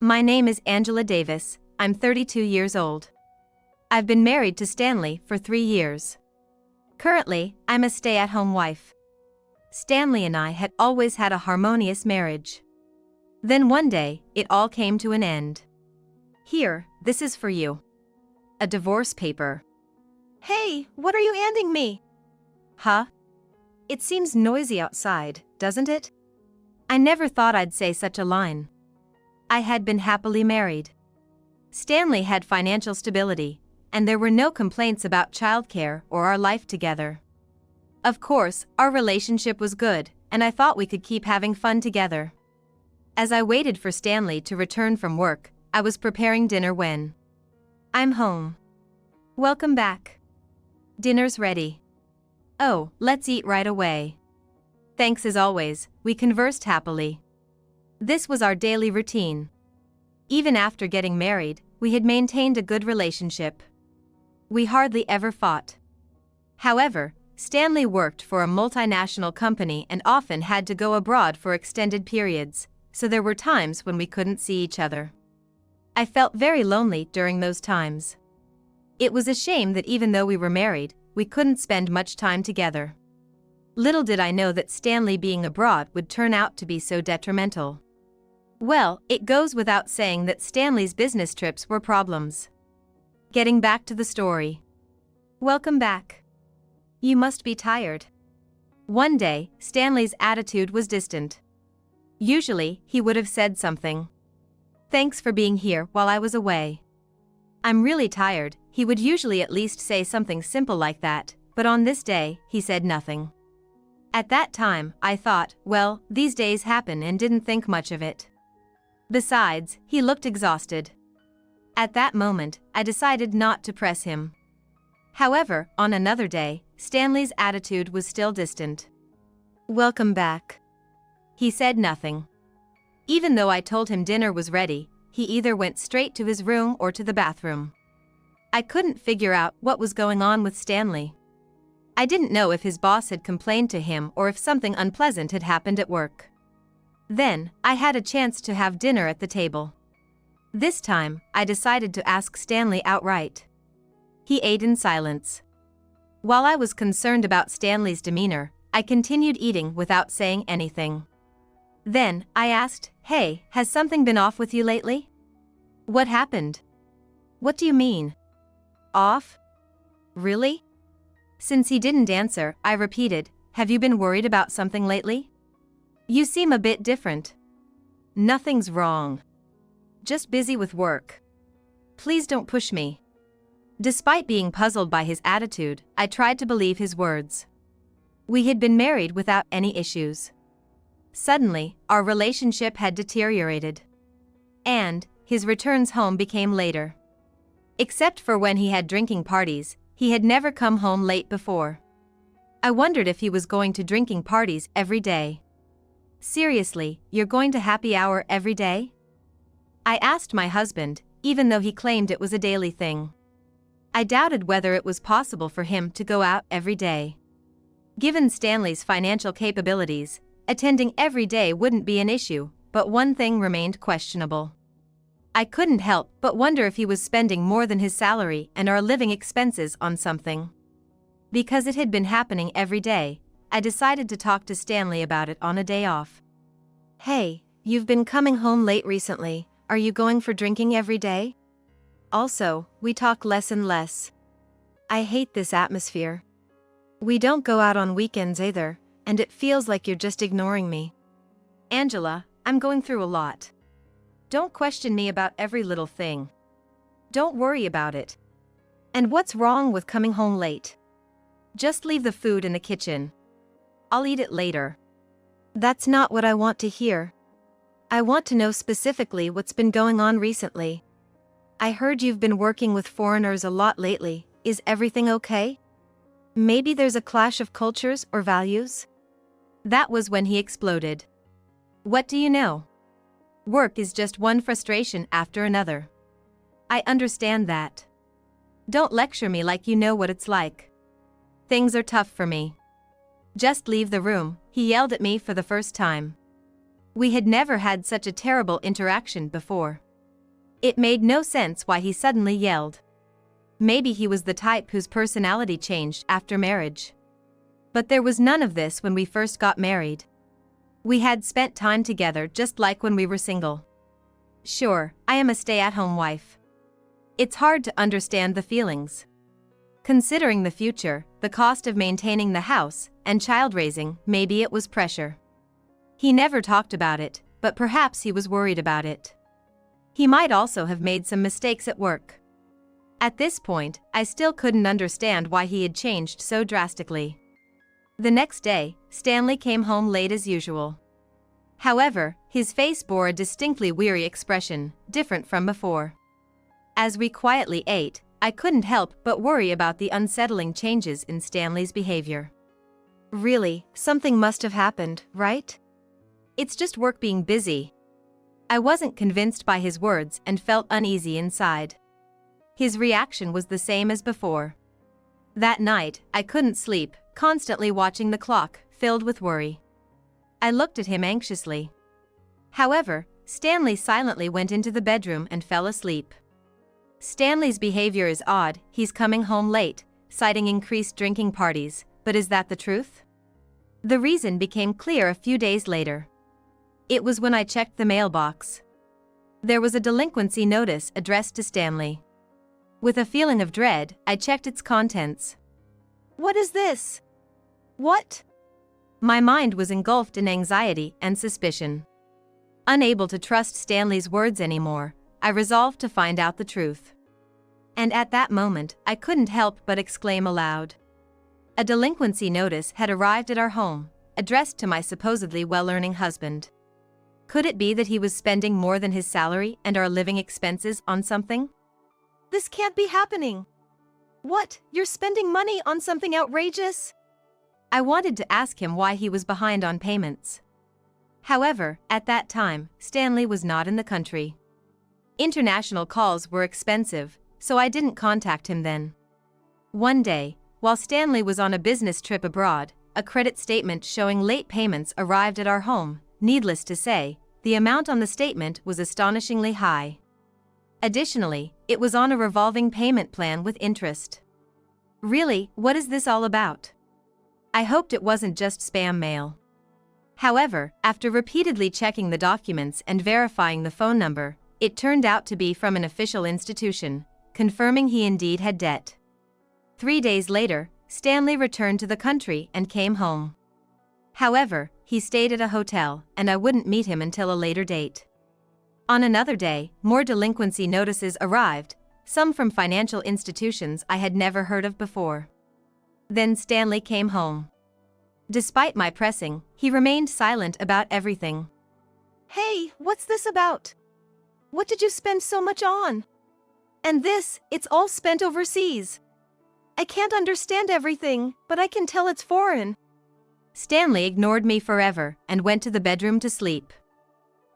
My name is Angela Davis, I'm 32 years old. I've been married to Stanley for 3 years. Currently, I'm a stay-at-home wife. Stanley and I had always had a harmonious marriage. Then one day, it all came to an end. Here, this is for you. A divorce paper. Hey, what are you handing me? Huh? It seems noisy outside, doesn't it? I never thought I'd say such a line. I had been happily married. Stanley had financial stability, and there were no complaints about childcare or our life together. Of course, our relationship was good, and I thought we could keep having fun together. As I waited for Stanley to return from work, I was preparing dinner when I'm home. Welcome back. Dinner's ready. Oh, let's eat right away. Thanks as always, we conversed happily. This was our daily routine. Even after getting married, we had maintained a good relationship. We hardly ever fought. However, Stanley worked for a multinational company and often had to go abroad for extended periods, so there were times when we couldn't see each other. I felt very lonely during those times. It was a shame that even though we were married, we couldn't spend much time together. Little did I know that Stanley being abroad would turn out to be so detrimental. Well, it goes without saying that Stanley's business trips were problems. Getting back to the story. Welcome back. You must be tired. One day, Stanley's attitude was distant. Usually, he would have said something. Thanks for being here while I was away. I'm really tired, he would usually at least say something simple like that, but on this day, he said nothing. At that time, I thought, well, these days happen, and didn't think much of it. Besides, he looked exhausted. At that moment, I decided not to press him. However, on another day, Stanley's attitude was still distant. Welcome back. He said nothing. Even though I told him dinner was ready, he either went straight to his room or to the bathroom. I couldn't figure out what was going on with Stanley. I didn't know if his boss had complained to him or if something unpleasant had happened at work. Then, I had a chance to have dinner at the table. This time, I decided to ask Stanley outright. He ate in silence. While I was concerned about Stanley's demeanor, I continued eating without saying anything. Then, I asked, "Hey, has something been off with you lately? What happened?" "What do you mean? Off? Really?" Since he didn't answer, I repeated, "Have you been worried about something lately? You seem a bit different." "Nothing's wrong. Just busy with work. Please don't push me." Despite being puzzled by his attitude, I tried to believe his words. We had been married without any issues. Suddenly, our relationship had deteriorated. And, his returns home became later. Except for when he had drinking parties, he had never come home late before. I wondered if he was going to drinking parties every day. Seriously, you're going to happy hour every day? I asked my husband, even though he claimed it was a daily thing. I doubted whether it was possible for him to go out every day. Given Stanley's financial capabilities, attending every day wouldn't be an issue, but one thing remained questionable. I couldn't help but wonder if he was spending more than his salary and our living expenses on something. Because it had been happening every day, I decided to talk to Stanley about it on a day off. "Hey, you've been coming home late recently, are you going for drinking every day? Also, we talk less and less. I hate this atmosphere. We don't go out on weekends either, and it feels like you're just ignoring me." "Angela, I'm going through a lot. Don't question me about every little thing. Don't worry about it. And what's wrong with coming home late? Just leave the food in the kitchen. I'll eat it later." "That's not what I want to hear. I want to know specifically what's been going on recently. I heard you've been working with foreigners a lot lately, is everything okay? Maybe there's a clash of cultures or values?" That was when he exploded. "What do you know? Work is just one frustration after another. I understand that. Don't lecture me like you know what it's like. Things are tough for me. Just leave the room," he yelled at me for the first time. We had never had such a terrible interaction before. It made no sense why he suddenly yelled. Maybe he was the type whose personality changed after marriage. But there was none of this when we first got married. We had spent time together just like when we were single. Sure, I am a stay-at-home wife. It's hard to understand the feelings. Considering the future, the cost of maintaining the house, and child raising, maybe it was pressure. He never talked about it, but perhaps he was worried about it. He might also have made some mistakes at work. At this point, I still couldn't understand why he had changed so drastically. The next day, Stanley came home late as usual. However, his face bore a distinctly weary expression, different from before. As we quietly ate, I couldn't help but worry about the unsettling changes in Stanley's behavior. Really, something must have happened, right? It's just work being busy. I wasn't convinced by his words and felt uneasy inside. His reaction was the same as before. That night, I couldn't sleep, constantly watching the clock, filled with worry. I looked at him anxiously. However, Stanley silently went into the bedroom and fell asleep. Stanley's behavior is odd, he's coming home late, citing increased drinking parties, but is that the truth? The reason became clear a few days later. It was when I checked the mailbox. There was a delinquency notice addressed to Stanley. With a feeling of dread, I checked its contents. What is this? What? My mind was engulfed in anxiety and suspicion. Unable to trust Stanley's words anymore, I resolved to find out the truth. And at that moment, I couldn't help but exclaim aloud. A delinquency notice had arrived at our home, addressed to my supposedly well-earning husband. Could it be that he was spending more than his salary and our living expenses on something? This can't be happening. What, you're spending money on something outrageous? I wanted to ask him why he was behind on payments. However, at that time, Stanley was not in the country. International calls were expensive, so I didn't contact him then. One day, while Stanley was on a business trip abroad, a credit statement showing late payments arrived at our home. Needless to say, the amount on the statement was astonishingly high. Additionally, it was on a revolving payment plan with interest. Really, what is this all about? I hoped it wasn't just spam mail. However, after repeatedly checking the documents and verifying the phone number, it turned out to be from an official institution, confirming he indeed had debt. 3 days later, Stanley returned to the country and came home. However, he stayed at a hotel, and I wouldn't meet him until a later date. On another day, more delinquency notices arrived, some from financial institutions I had never heard of before. Then Stanley came home. Despite my pressing, he remained silent about everything. Hey, what's this about? What did you spend so much on? And this, it's all spent overseas. I can't understand everything, but I can tell it's foreign. Stanley ignored me forever and went to the bedroom to sleep.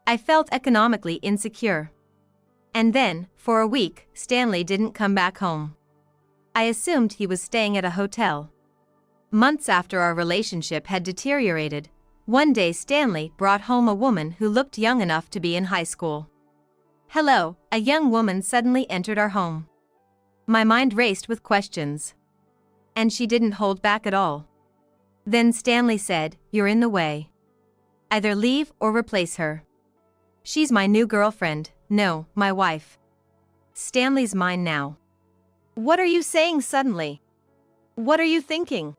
I felt economically insecure. And then, for a week, Stanley didn't come back home. I assumed he was staying at a hotel. Months after our relationship had deteriorated, one day Stanley brought home a woman who looked young enough to be in high school. Hello, a young woman suddenly entered our home. My mind raced with questions. And she didn't hold back at all. Then Stanley said, "You're in the way. Either leave or replace her. She's my new girlfriend, no, my wife. Stanley's mine now." What are you saying suddenly? What are you thinking?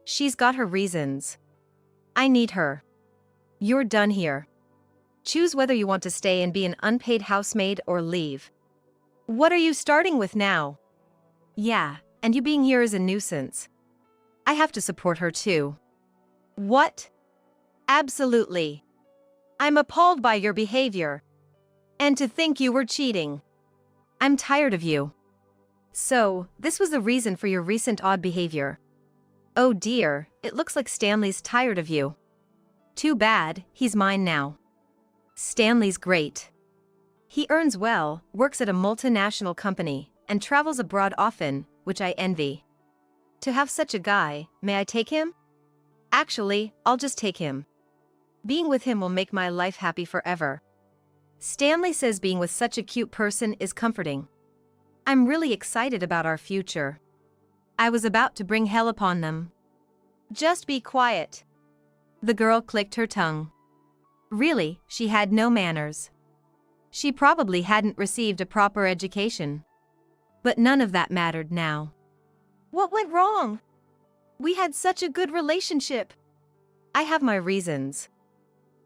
She's got her reasons. I need her. You're done here. Choose whether you want to stay and be an unpaid housemaid or leave. What are you starting with now? Yeah, and you being here is a nuisance. I have to support her too. What? Absolutely. I'm appalled by your behavior. And to think you were cheating. I'm tired of you. So, this was the reason for your recent odd behavior. Oh dear, it looks like Stanley's tired of you. Too bad, he's mine now. Stanley's great. He earns well, works at a multinational company, and travels abroad often, which I envy. To have such a guy, may I take him? Actually, I'll just take him. Being with him will make my life happy forever. Stanley says being with such a cute person is comforting. I'm really excited about our future. I was about to bring hell upon them. Just be quiet. The girl clicked her tongue. Really, she had no manners. She probably hadn't received a proper education. But none of that mattered now. What went wrong? We had such a good relationship. I have my reasons.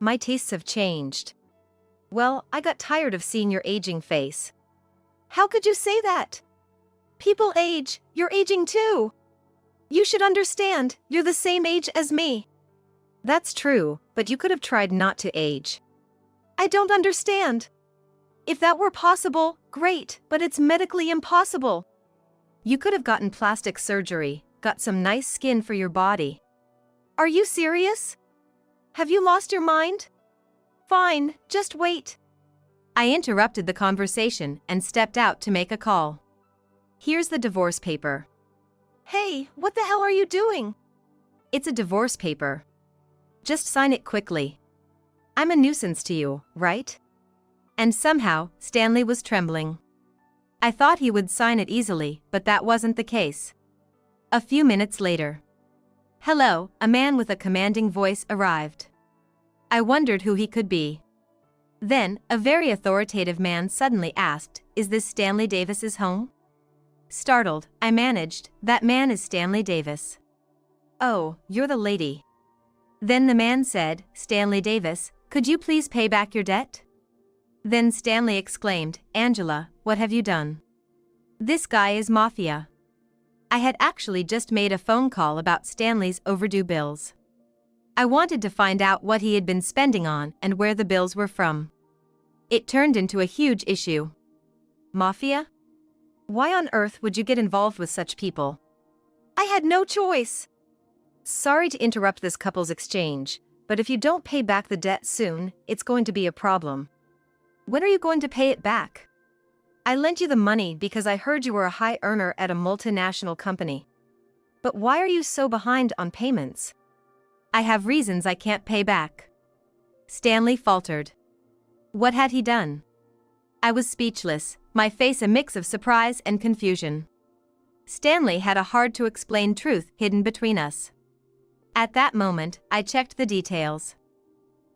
My tastes have changed. Well, I got tired of seeing your aging face. How could you say that? People age, you're aging too. You should understand, you're the same age as me. That's true, but you could have tried not to age. I don't understand. If that were possible, great, but it's medically impossible. You could have gotten plastic surgery, got some nice skin for your body. Are you serious? Have you lost your mind? Fine, just wait. I interrupted the conversation and stepped out to make a call. Here's the divorce paper. Hey, what the hell are you doing? It's a divorce paper. Just sign it quickly. I'm a nuisance to you, right? And somehow, Stanley was trembling. I thought he would sign it easily, but that wasn't the case. A few minutes later. Hello, a man with a commanding voice arrived. I wondered who he could be. Then, a very authoritative man suddenly asked, "Is this Stanley Davis's home?" Startled, I managed, "That man is Stanley Davis." "Oh, you're the lady." Then the man said, "Stanley Davis, could you please pay back your debt?" Then Stanley exclaimed, "Angela, what have you done? This guy is mafia." I had actually just made a phone call about Stanley's overdue bills. I wanted to find out what he had been spending on and where the bills were from. It turned into a huge issue. Mafia? Why on earth would you get involved with such people? I had no choice. Sorry to interrupt this couple's exchange, but if you don't pay back the debt soon, it's going to be a problem. When are you going to pay it back? I lent you the money because I heard you were a high earner at a multinational company. But why are you so behind on payments? I have reasons I can't pay back. Stanley faltered. What had he done? I was speechless, my face a mix of surprise and confusion. Stanley had a hard-to-explain truth hidden between us. At that moment, I checked the details.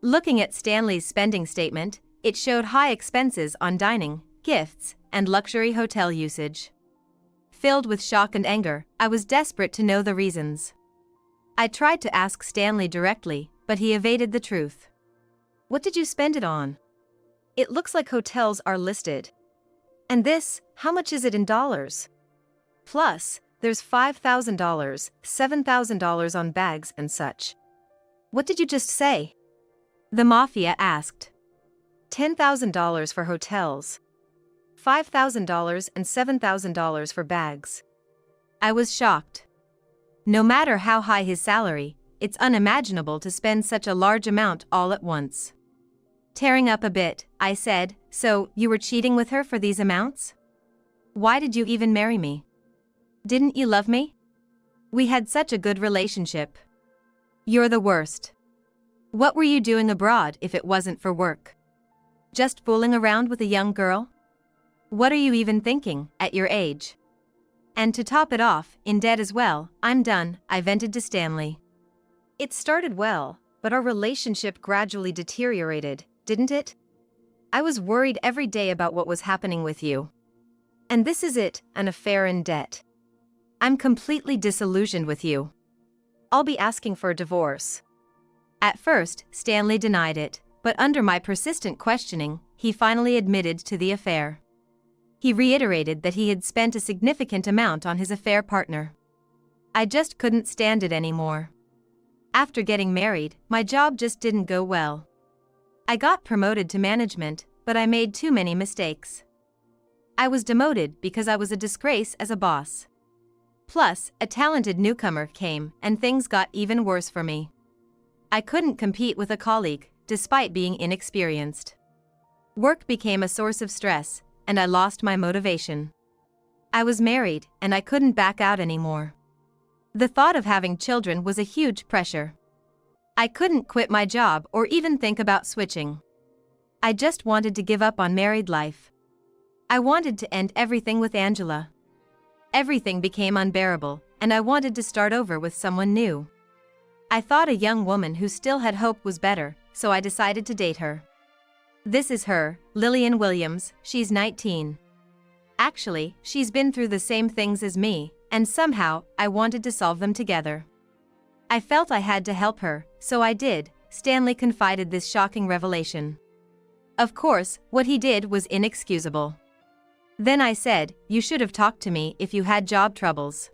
Looking at Stanley's spending statement, it showed high expenses on dining, gifts, and luxury hotel usage. Filled with shock and anger, I was desperate to know the reasons. I tried to ask Stanley directly, but he evaded the truth. What did you spend it on? It looks like hotels are listed. And this, how much is it in dollars? Plus, there's $5,000, $7,000 on bags and such. What did you just say? The mafia asked. $10,000 for hotels. $5,000 and $7,000 for bags. I was shocked. No matter how high his salary, it's unimaginable to spend such a large amount all at once. Tearing up a bit, I said, "So, you were cheating with her for these amounts? Why did you even marry me? Didn't you love me? We had such a good relationship. You're the worst. What were you doing abroad if it wasn't for work? Just fooling around with a young girl? What are you even thinking, at your age? And to top it off, in debt as well, I'm done," I vented to Stanley. It started well, but our relationship gradually deteriorated, didn't it? I was worried every day about what was happening with you. And this is it, an affair in debt. I'm completely disillusioned with you. I'll be asking for a divorce. At first, Stanley denied it, but under my persistent questioning, he finally admitted to the affair. He reiterated that he had spent a significant amount on his affair partner. I just couldn't stand it anymore. After getting married, my job just didn't go well. I got promoted to management, but I made too many mistakes. I was demoted because I was a disgrace as a boss. Plus, a talented newcomer came, and things got even worse for me. I couldn't compete with a colleague, despite being inexperienced. Work became a source of stress, and I lost my motivation. I was married, and I couldn't back out anymore. The thought of having children was a huge pressure. I couldn't quit my job or even think about switching. I just wanted to give up on married life. I wanted to end everything with Angela. Everything became unbearable, and I wanted to start over with someone new. I thought a young woman who still had hope was better, so I decided to date her. This is her, Lillian Williams, she's 19. Actually, she's been through the same things as me, and somehow, I wanted to solve them together. I felt I had to help her, so I did. Stanley confided this shocking revelation. Of course, what he did was inexcusable. Then I said, you should have talked to me if you had job troubles.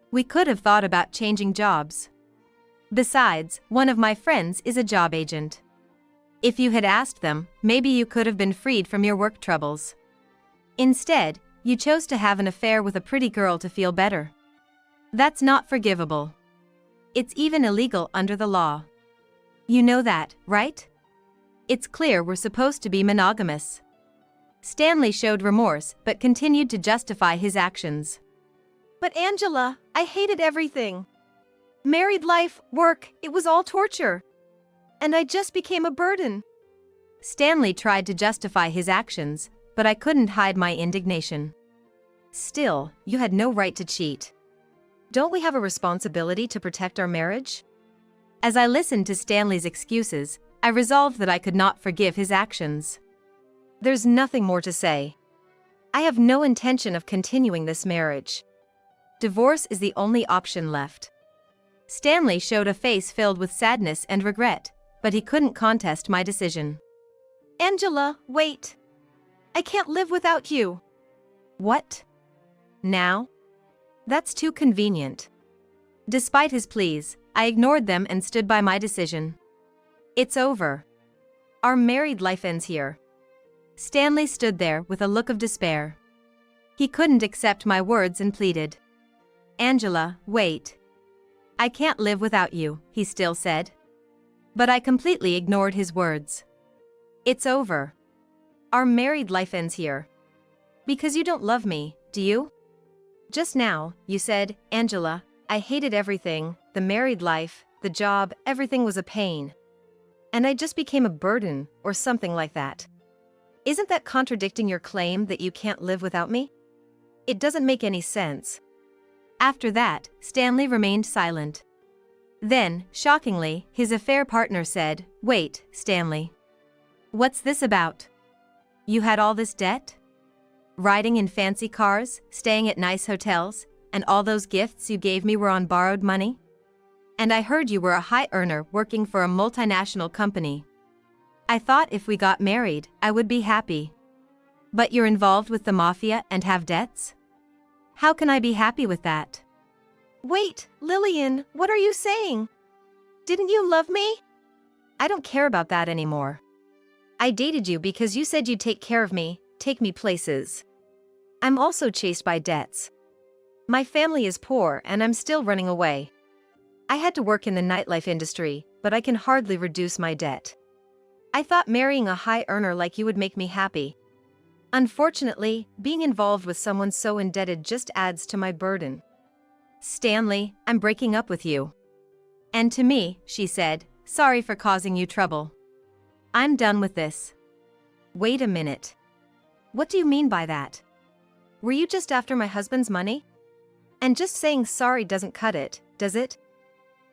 We could have thought about changing jobs. Besides, one of my friends is a job agent. If you had asked them, maybe you could have been freed from your work troubles. Instead, you chose to have an affair with a pretty girl to feel better. That's not forgivable. It's even illegal under the law. You know that, right? It's clear we're supposed to be monogamous. Stanley showed remorse but continued to justify his actions. But Angela, I hated everything. Married life, work, it was all torture. And I just became a burden. Stanley tried to justify his actions, but I couldn't hide my indignation. Still, you had no right to cheat. Don't we have a responsibility to protect our marriage? As I listened to Stanley's excuses, I resolved that I could not forgive his actions. There's nothing more to say. I have no intention of continuing this marriage. Divorce is the only option left. Stanley showed a face filled with sadness and regret, but he couldn't contest my decision. Angela, wait. I can't live without you. What? Now? That's too convenient. Despite his pleas, I ignored them and stood by my decision. It's over. Our married life ends here. Stanley stood there with a look of despair. He couldn't accept my words and pleaded. Angela, wait. I can't live without you, he still said. But I completely ignored his words. It's over. Our married life ends here. Because you don't love me, do you? Just now, you said, Angela, I hated everything, the married life, the job, everything was a pain. And I just became a burden, or something like that. Isn't that contradicting your claim that you can't live without me? It doesn't make any sense. After that, Stanley remained silent. Then, shockingly, his affair partner said, Wait, Stanley. What's this about? You had all this debt? Riding in fancy cars, staying at nice hotels, and all those gifts you gave me were on borrowed money? And I heard you were a high earner working for a multinational company. I thought if we got married, I would be happy. But you're involved with the mafia and have debts? How can I be happy with that? Wait, Lillian, what are you saying? Didn't you love me? I don't care about that anymore. I dated you because you said you'd take care of me, take me places. I'm also chased by debts. My family is poor and I'm still running away. I had to work in the nightlife industry, but I can hardly reduce my debt. I thought marrying a high earner like you would make me happy. Unfortunately, being involved with someone so indebted just adds to my burden. Stanley, I'm breaking up with you. And to me, she said, sorry for causing you trouble. I'm done with this. Wait a minute. What do you mean by that? Were you just after my husband's money? And just saying sorry doesn't cut it, does it?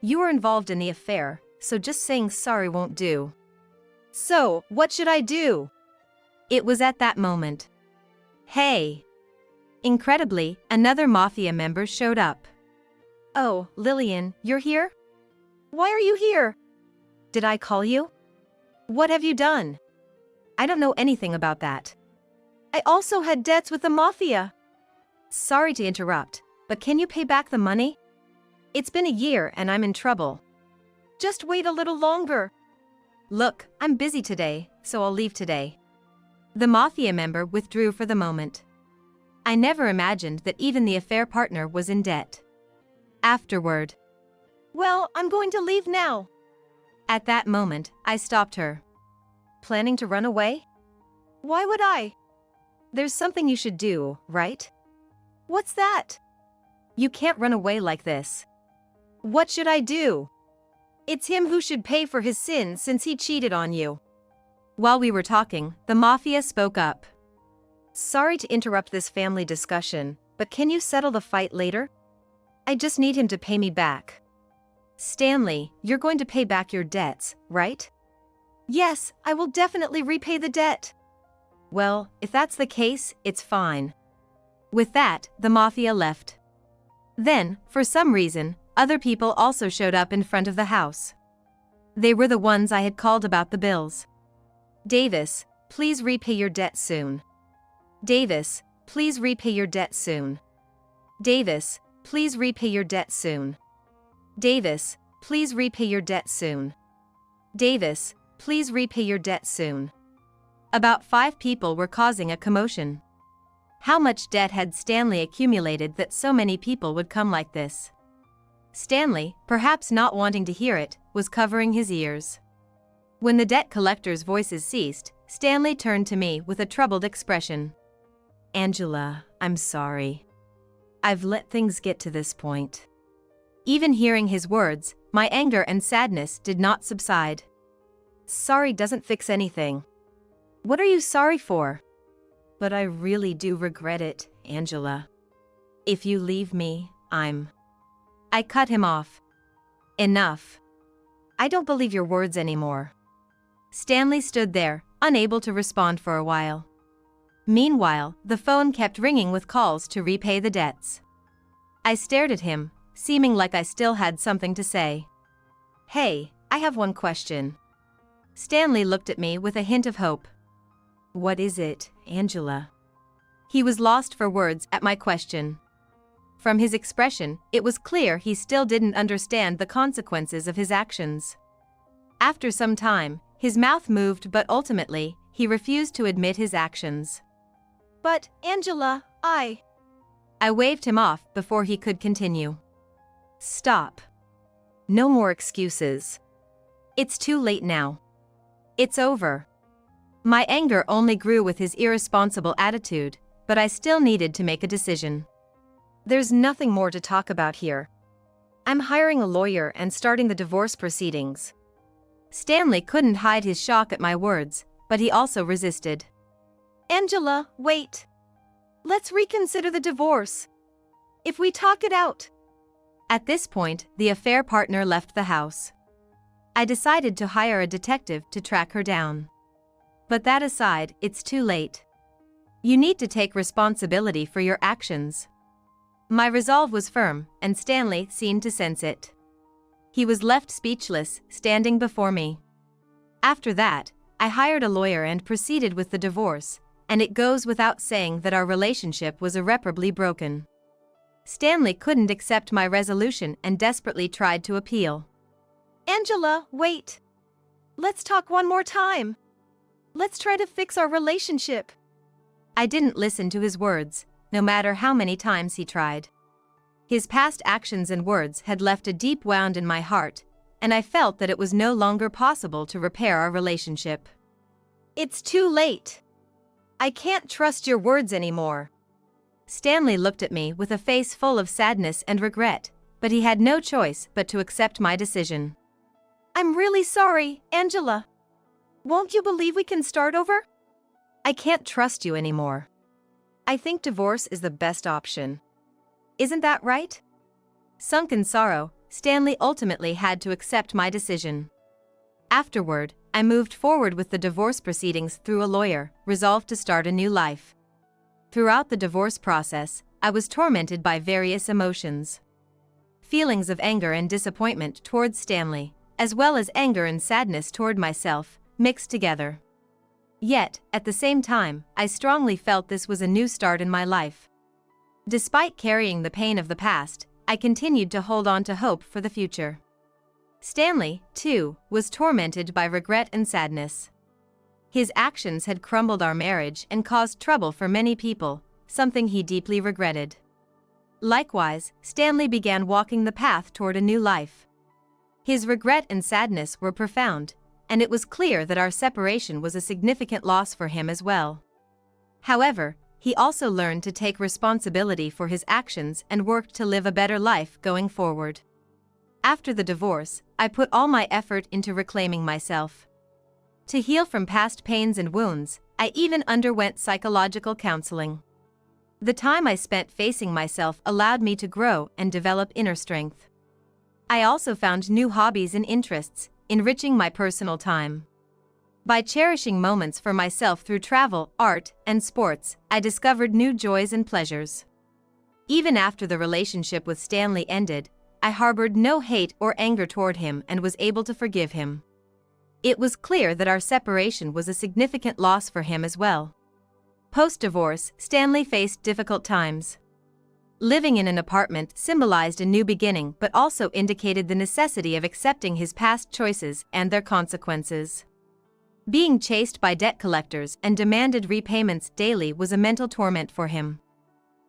You were involved in the affair, so just saying sorry won't do. So, what should I do? It was at that moment. Hey! Incredibly, another mafia member showed up. Oh, Lillian, you're here? Why are you here? Did I call you? What have you done? I don't know anything about that. I also had debts with the mafia. Sorry to interrupt, but can you pay back the money? It's been a year and I'm in trouble. Just wait a little longer. Look, I'm busy today, so I'll leave today. The mafia member withdrew for the moment. I never imagined that even the affair partner was in debt. Afterward. Well, I'm going to leave now. At that moment, I stopped her. Planning to run away? Why would I? There's something you should do, right? What's that? You can't run away like this. What should I do? It's him who should pay for his sins since he cheated on you. While we were talking, the mafia spoke up. Sorry to interrupt this family discussion, but can you settle the fight later? I just need him to pay me back. Stanley, you're going to pay back your debts, right? Yes, I will definitely repay the debt. Well, if that's the case, it's fine. With that, the mafia left. Then, for some reason, other people also showed up in front of the house. They were the ones I had called about the bills. Davis, please repay your debt soon. Davis, please repay your debt soon. Davis, please repay your debt soon. Davis, please repay your debt soon. Davis, please repay your debt soon. About 5 people were causing a commotion. How much debt had Stanley accumulated that so many people would come like this? Stanley, perhaps not wanting to hear it, was covering his ears. When the debt collector's voices ceased, Stanley turned to me with a troubled expression. Angela, I'm sorry. I've let things get to this point. Even hearing his words, my anger and sadness did not subside. Sorry doesn't fix anything. What are you sorry for? But I really do regret it, Angela. If you leave me, I cut him off. Enough. I don't believe your words anymore. Stanley stood there, unable to respond for a while. Meanwhile, the phone kept ringing with calls to repay the debts. I stared at him, seeming like I still had something to say. Hey, I have one question. Stanley looked at me with a hint of hope. What is it, Angela? He was lost for words at my question. From his expression, it was clear he still didn't understand the consequences of his actions. After some time, his mouth moved, but ultimately, he refused to admit his actions. But, Angela, I waved him off before he could continue. Stop. No more excuses. It's too late now. It's over. My anger only grew with his irresponsible attitude, but I still needed to make a decision. There's nothing more to talk about here. I'm hiring a lawyer and starting the divorce proceedings. Stanley couldn't hide his shock at my words, but he also resisted. Angela, wait. Let's reconsider the divorce. If we talk it out. At this point, the affair partner left the house. I decided to hire a detective to track her down. But that aside, it's too late. You need to take responsibility for your actions. My resolve was firm, and Stanley seemed to sense it. He was left speechless, standing before me. After that, I hired a lawyer and proceeded with the divorce, and it goes without saying that our relationship was irreparably broken. Stanley couldn't accept my resolution and desperately tried to appeal. Angela, wait. Let's talk one more time. Let's try to fix our relationship. I didn't listen to his words, no matter how many times he tried. His past actions and words had left a deep wound in my heart, and I felt that it was no longer possible to repair our relationship. It's too late. I can't trust your words anymore. Stanley looked at me with a face full of sadness and regret, but he had no choice but to accept my decision. I'm really sorry, Angela. Won't you believe we can start over? I can't trust you anymore. I think divorce is the best option. Isn't that right? Sunk in sorrow, Stanley ultimately had to accept my decision. Afterward, I moved forward with the divorce proceedings through a lawyer, resolved to start a new life. Throughout the divorce process, I was tormented by various emotions. Feelings of anger and disappointment towards Stanley, as well as anger and sadness toward myself, mixed together. Yet, at the same time, I strongly felt this was a new start in my life. Despite carrying the pain of the past, I continued to hold on to hope for the future. Stanley, too, was tormented by regret and sadness. His actions had crumbled our marriage and caused trouble for many people, something he deeply regretted. Likewise, Stanley began walking the path toward a new life. His regret and sadness were profound, and it was clear that our separation was a significant loss for him as well. However, he also learned to take responsibility for his actions and worked to live a better life going forward. After the divorce, I put all my effort into reclaiming myself. To heal from past pains and wounds, I even underwent psychological counseling. The time I spent facing myself allowed me to grow and develop inner strength. I also found new hobbies and interests, enriching my personal time. By cherishing moments for myself through travel, art, and sports, I discovered new joys and pleasures. Even after the relationship with Stanley ended, I harbored no hate or anger toward him and was able to forgive him. It was clear that our separation was a significant loss for him as well. Post-divorce, Stanley faced difficult times. Living in an apartment symbolized a new beginning but also indicated the necessity of accepting his past choices and their consequences. Being chased by debt collectors and demanded repayments daily was a mental torment for him.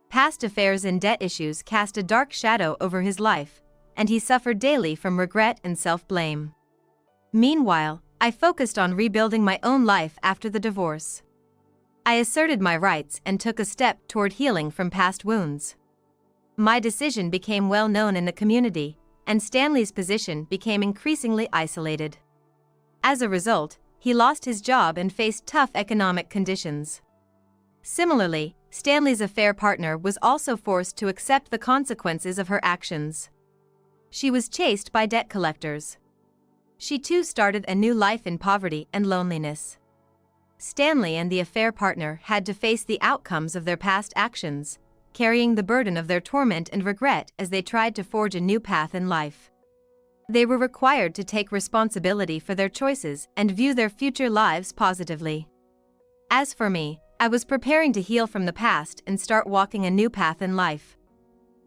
Past affairs and debt issues cast a dark shadow over his life, and he suffered daily from regret and self-blame. Meanwhile, I focused on rebuilding my own life after the divorce. I asserted my rights and took a step toward healing from past wounds. My decision became well known in the community, and Stanley's position became increasingly isolated. As a result, he lost his job and faced tough economic conditions. Similarly, Stanley's affair partner was also forced to accept the consequences of her actions. She was chased by debt collectors. She too started a new life in poverty and loneliness. Stanley and the affair partner had to face the outcomes of their past actions, carrying the burden of their torment and regret as they tried to forge a new path in life. They were required to take responsibility for their choices and view their future lives positively. As for me, I was preparing to heal from the past and start walking a new path in life.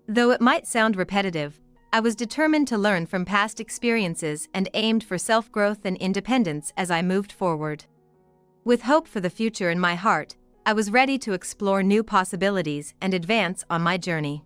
Though it might sound repetitive, I was determined to learn from past experiences and aimed for self-growth and independence as I moved forward. With hope for the future in my heart, I was ready to explore new possibilities and advance on my journey.